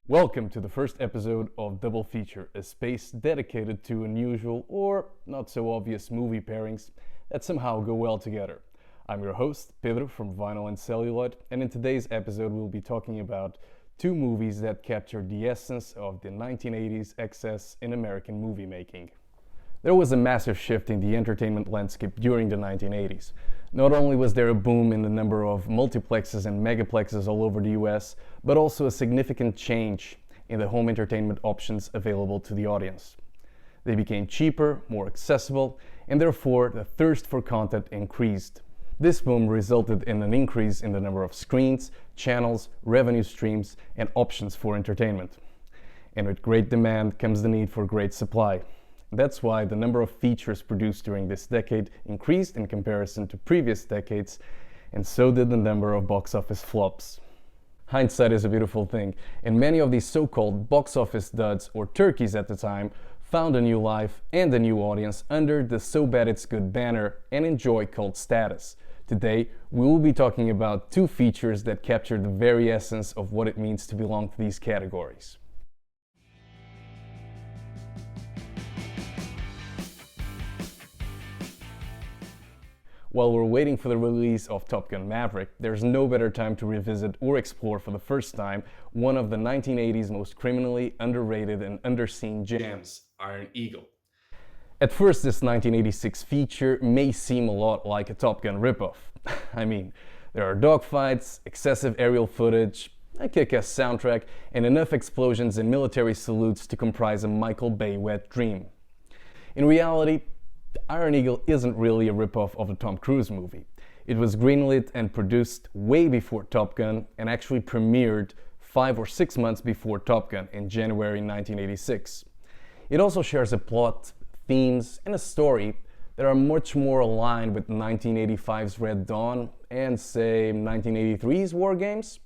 Welcome to the first episode of Double Feature, a space dedicated to unusual or not so obvious movie pairings that somehow go well together. I'm your host, Pedro from Vinyl and Celluloid, and in today's episode we'll be talking about two movies that captured the essence of the 1980s excess in American movie making. There was a massive shift in the entertainment landscape during the 1980s. Not only was there a boom in the number of multiplexes and megaplexes all over the US, but also a significant change in the home entertainment options available to the audience. They became cheaper, more accessible, and therefore the thirst for content increased. This boom resulted in an increase in the number of screens, channels, revenue streams, and options for entertainment. And with great demand comes the need for great supply. That's why the number of features produced during this decade increased in comparison to previous decades, and so did the number of box office flops. Hindsight is a beautiful thing, and many of these so-called box office duds or turkeys at the time found a new life and a new audience under the So Bad It's Good banner and enjoy cult status. Today, we will be talking about two features that capture the very essence of what it means to belong to these categories. While we're waiting for the release of Top Gun Maverick, there's no better time to revisit or explore for the first time one of the 1980s most criminally underrated and underseen gems, Iron Eagle. At first, this 1986 feature may seem a lot like a Top Gun ripoff. I mean, there are dogfights, excessive aerial footage, a kick-ass soundtrack, and enough explosions and military salutes to comprise a Michael Bay wet dream. In reality, Iron Eagle isn't really a ripoff of the Tom Cruise movie. It was greenlit and produced way before Top Gun and actually premiered 5 or 6 months before Top Gun in January 1986. It also shares a plot, themes, and a story that are much more aligned with 1985's Red Dawn and, say, 1983's War Games.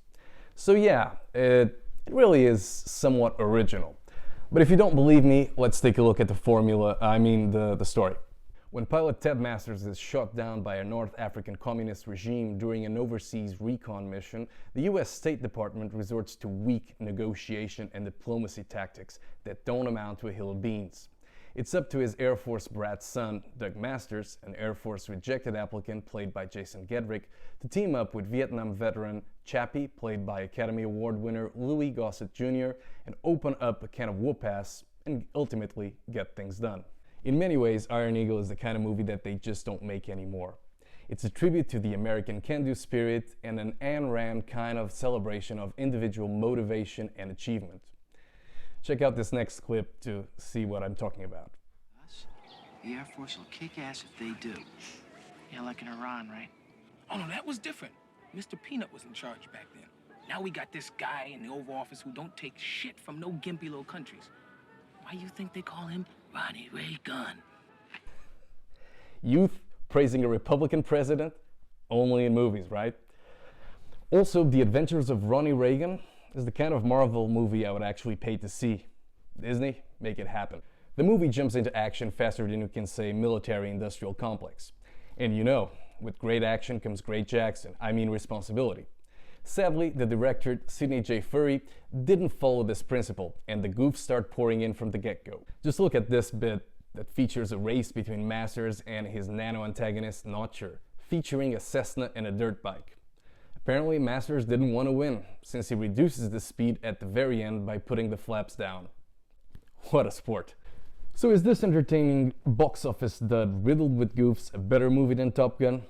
So yeah, it really is somewhat original. But if you don't believe me, let's take a look at the story. When pilot Ted Masters is shot down by a North African communist regime during an overseas recon mission, the US State Department resorts to weak negotiation and diplomacy tactics that don't amount to a hill of beans. It's up to his Air Force brat son, Doug Masters, an Air Force rejected applicant played by Jason Gedrick, to team up with Vietnam veteran Chappie, played by Academy Award winner Louis Gossett Jr., and open up a can of whoop-ass and ultimately get things done. In many ways, Iron Eagle is the kind of movie that they just don't make anymore. It's a tribute to the American can-do spirit and an Ayn Rand kind of celebration of individual motivation and achievement. Check out this next clip to see what I'm talking about. The Air Force will kick ass if they do. Yeah, like in Iran, right? Oh, no, that was different. Mr. Peanut was in charge back then. Now we got this guy in the Oval Office who don't take shit from no gimpy little countries. Why you think they call him Ronnie Reagan? Youth praising a Republican president? Only in movies, right? Also, The Adventures of Ronnie Reagan is the kind of Marvel movie I would actually pay to see. Disney, make it happen. The movie jumps into action faster than you can say military-industrial complex. And you know, with great action comes great responsibility. Sadly, the director, Sidney J. Furie, didn't follow this principle, and the goofs start pouring in from the get-go. Just look at this bit that features a race between Masters and his nano-antagonist, Notcher, featuring a Cessna and a dirt bike. Apparently, Masters didn't want to win, since he reduces the speed at the very end by putting the flaps down. What a sport. So is this entertaining box office dud riddled with goofs a better movie than Top Gun?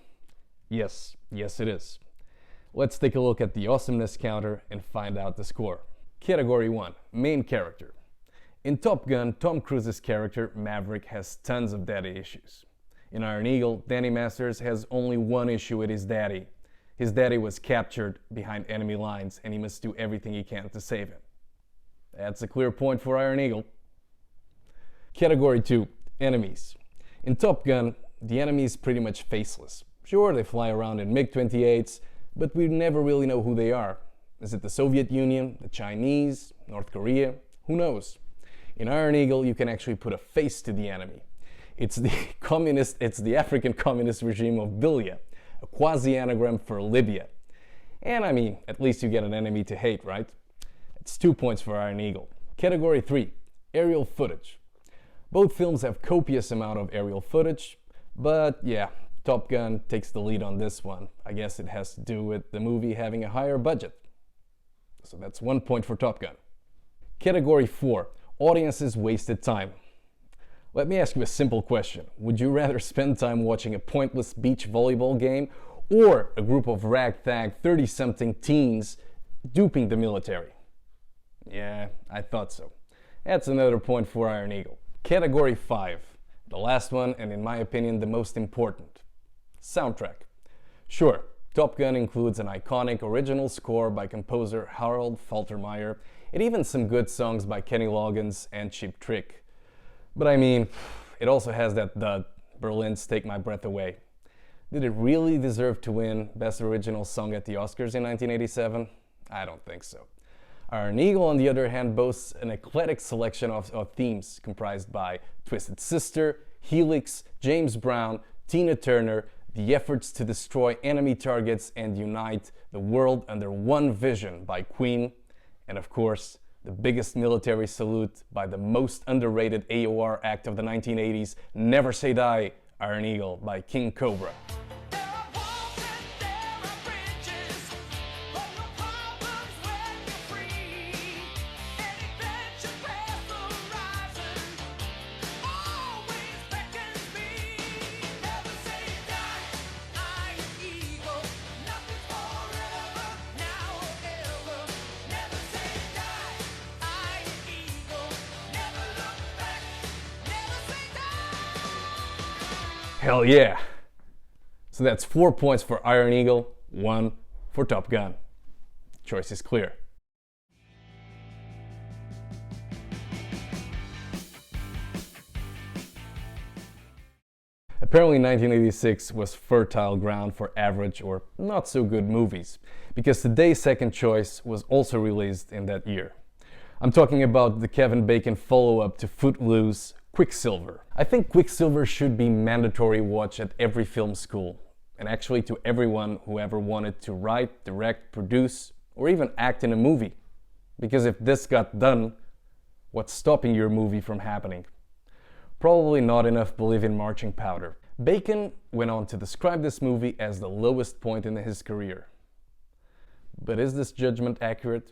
Yes it is. Let's take a look at the awesomeness counter and find out the score. Category 1, Main Character. In Top Gun, Tom Cruise's character, Maverick, has tons of daddy issues. In Iron Eagle, Danny Masters has only one issue with his daddy. His daddy was captured behind enemy lines and he must do everything he can to save him. That's a clear point for Iron Eagle. Category 2, Enemies. In Top Gun, the enemy is pretty much faceless. Sure, they fly around in MiG-28s, but we never really know who they are. Is it the Soviet Union, the Chinese, North Korea? Who knows? In Iron Eagle, you can actually put a face to the enemy. It's the African communist regime of Bilya, a quasi-anagram for Libya. And I mean, at least you get an enemy to hate, right? It's 2 points for Iron Eagle. Category 3, aerial footage. Both films have copious amount of aerial footage, but yeah, Top Gun takes the lead on this one. I guess it has to do with the movie having a higher budget. So that's 1 point for Top Gun. Category 4, audiences wasted time. Let me ask you a simple question. Would you rather spend time watching a pointless beach volleyball game or a group of ragtag 30-something teens duping the military? Yeah, I thought so. That's another point for Iron Eagle. Category 5, the last one and in my opinion the most important. Soundtrack. Sure, Top Gun includes an iconic original score by composer Harold Faltermeyer and even some good songs by Kenny Loggins and Cheap Trick. But I mean, it also has that dud, Berlin's Take My Breath Away. Did it really deserve to win Best Original Song at the Oscars in 1987? I don't think so. Iron Eagle, on the other hand, boasts an eclectic selection of themes comprised by Twisted Sister, Helix, James Brown, Tina Turner, the efforts to destroy enemy targets and unite the world under one vision by Queen, and of course, the biggest military salute by the most underrated AOR act of the 1980s, Never Say Die, Iron Eagle by King Cobra. Hell yeah! So that's 4 points for Iron Eagle, 1 for Top Gun. Choice is clear. Apparently 1986 was fertile ground for average or not so good movies, because today's second choice was also released in that year. I'm talking about the Kevin Bacon follow-up to Footloose, Quicksilver. I think Quicksilver should be mandatory watch at every film school, and actually to everyone who ever wanted to write, direct, produce, or even act in a movie. Because if this got done, what's stopping your movie from happening? Probably not enough belief in marching powder. Bacon went on to describe this movie as the lowest point in his career. But is this judgment accurate?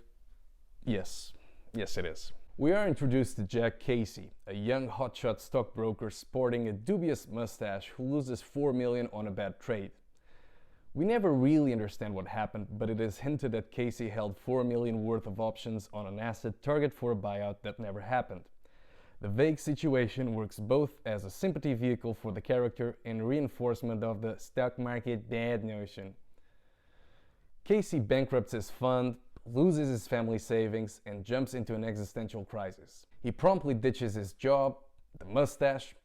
Yes. Yes, it is. We are introduced to Jack Casey, a young hotshot stockbroker sporting a dubious mustache who loses $4 million on a bad trade. We never really understand what happened, but it is hinted that Casey held $4 million worth of options on an asset target for a buyout that never happened. The vague situation works both as a sympathy vehicle for the character and reinforcement of the stock market bad notion. Casey bankrupts his fund, loses his family savings, and jumps into an existential crisis. He promptly ditches his job, the mustache,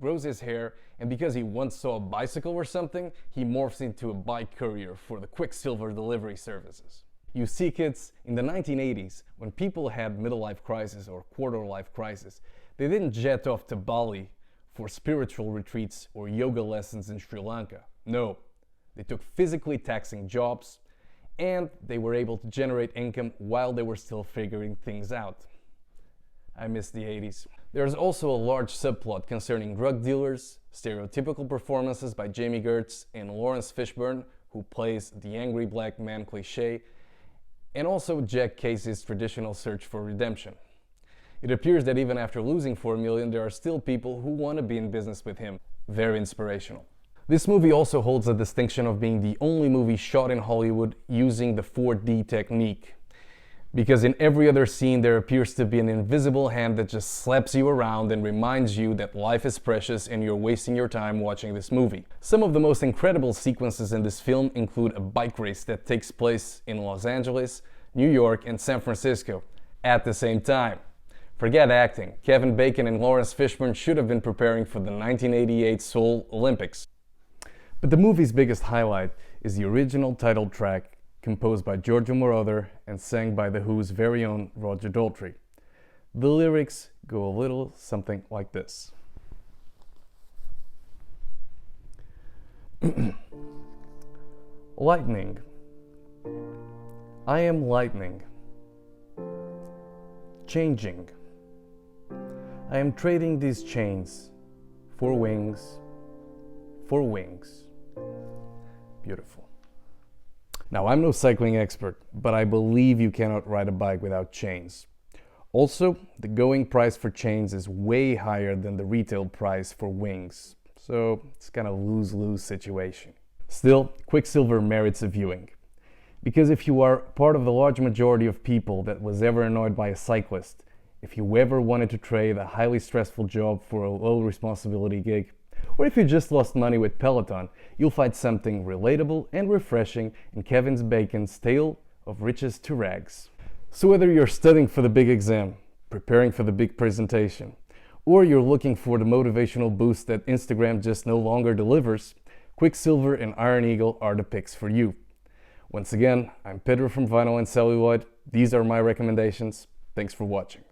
grows his hair, and because he once saw a bicycle or something, he morphs into a bike courier for the Quicksilver delivery services. You see, kids, in the 1980s, when people had midlife crisis or quarter-life crisis, they didn't jet off to Bali for spiritual retreats or yoga lessons in Sri Lanka. No, they took physically taxing jobs, and they were able to generate income while they were still figuring things out. I miss the 80s. There's also a large subplot concerning drug dealers, stereotypical performances by Jamie Gertz and Lawrence Fishburne, who plays the angry black man cliché, and also Jack Casey's traditional search for redemption. It appears that even after losing $4 million, there are still people who want to be in business with him. Very inspirational. This movie also holds the distinction of being the only movie shot in Hollywood using the 4D technique. Because in every other scene there appears to be an invisible hand that just slaps you around and reminds you that life is precious and you're wasting your time watching this movie. Some of the most incredible sequences in this film include a bike race that takes place in Los Angeles, New York, and San Francisco at the same time. Forget acting, Kevin Bacon and Lawrence Fishburne should have been preparing for the 1988 Seoul Olympics. But the movie's biggest highlight is the original title track, composed by Giorgio Moroder and sang by The Who's very own Roger Daltrey. The lyrics go a little something like this. Lightning. I am lightning. Changing. I am trading these chains for wings, for wings. Beautiful. Now, I'm no cycling expert, but I believe you cannot ride a bike without chains. Also, the going price for chains is way higher than the retail price for wings, so it's kind of lose-lose situation. Still, Quiksilver merits a viewing. Because if you are part of the large majority of people that was ever annoyed by a cyclist, if you ever wanted to trade a highly stressful job for a low responsibility gig, or if you just lost money with Peloton, you'll find something relatable and refreshing in Kevin Bacon's tale of riches to rags. So whether you're studying for the big exam, preparing for the big presentation, or you're looking for the motivational boost that Instagram just no longer delivers, Quiksilver and Iron Eagle are the picks for you. Once again, I'm Pedro from Vinyl and Celluloid. These are my recommendations. Thanks for watching.